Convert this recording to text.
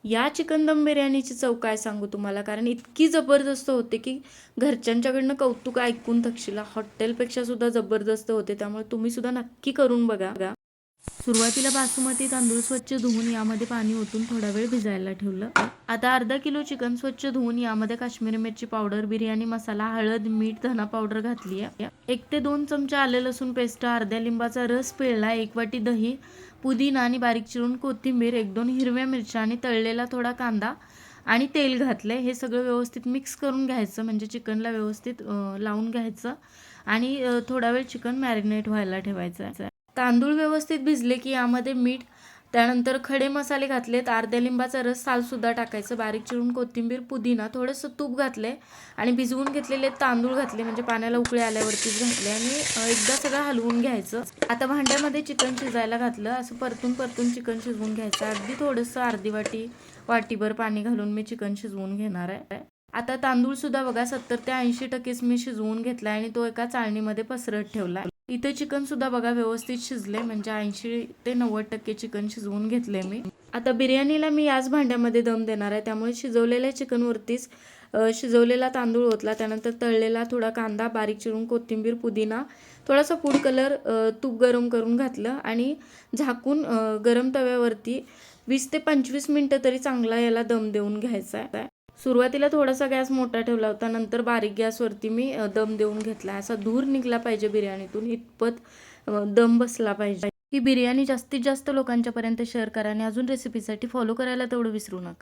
या चिकन दम बिर्याणीची चव काय सांगू तुम्हाला, कारण इतकी जबरदस्त होते की घरच्यांच्याकडनं कौतुक ऐकून थकशीला. हॉटेलपेक्षा सुद्धा जबरदस्त होते, त्यामुळे तुम्ही सुद्धा नक्की करून बघा. सुरुवातीला बासमती तांदूळ स्वच्छ धुवून यामध्ये पाणी ओतून थोडा वेळ भिजायला ठेवलं. आता अर्धा किलो चिकन स्वच्छ धुवून यामध्ये काश्मीरी मिरची पावडर, बिर्याणी मसाला, हळद, मीठ, धना पावडर घातली आहे. 1 ते 2 चमचे आले लसूण पेस्ट, अर्ध्या लिंबाचा रस पिळला, 1 वाटी दही, पुदिना आणि बारीक चिरून कोथिंबीर, 1-2 हिरव्या मिरच्या आणि तळलेला थोडा कांदा आणि तेल घातले. हे सगळं व्यवस्थित मिक्स करून घ्यायचं, म्हणजे चिकनला व्यवस्थित लावून घ्यायचं आणि थोडा वेळ चिकन मॅरिनेट व्हायला ठेवायचं. तांदूळ व्यवस्थित भिजले की यामध्ये मीठ, त्यानंतर खडे मसाले घातलेत, अर्ध्या लिंबाचा रस, सालसुद्धा टाकायचं, बारीक चिरून कोथिंबीर, पुदिना, थोडंसं तूप घातले आणि भिजवून घेतलेले तांदूळ घातले, म्हणजे पाण्याला उकळी आल्यावरतीच घातले आणि एकदा सगळं हलवून घ्यायचं. आता भांड्यामध्ये चिकन शिजायला घातलं, असं परतून परतून चिकन शिजवून घ्यायचं. अगदी थोडंसं अर्धी वाटीभर पाणी घालून मी चिकन शिजवून घेणार आहे. आता तांदूळ सुद्धा बघा 70 ते 80% मी शिजवून घेतला आणि तो एका चाळणीमध्ये पसरत ठेवला. इथे चिकन सुद्धा बघा व्यवस्थित शिजले, म्हणजे 80 ते 90% चिकन शिजवून घेतले मी. आता बिर्याणीला मी याच भांड्यामध्ये दम देणार आहे, त्यामुळे शिजवलेल्या चिकनवरतीच शिजवलेला तांदूळ ओतला, त्यानंतर तळलेला थोडा कांदा, बारीक चिरून कोथिंबीर, पुदिना, थोडासा फूड कलर, तूप गरम करून घातलं आणि झाकून गरम तव्यावरती 20 ते 25 मिनटं तरी चांगला याला दम देऊन घ्यायचा आहे. सुरुवातीला थोडासा गॅस मोठा ठेवला होता, नंतर बारीक गॅसवरती मी दम देऊन घेतला. असा धूर निघला पाहिजे बिर्याणीतून, इतपत दम बसला पाहिजे. ही बिर्याणी जास्तीत जास्त लोकांच्यापर्यंत शेअर करा आणि अजून रेसिपीसाठी फॉलो करायला तेवढं विसरू नका.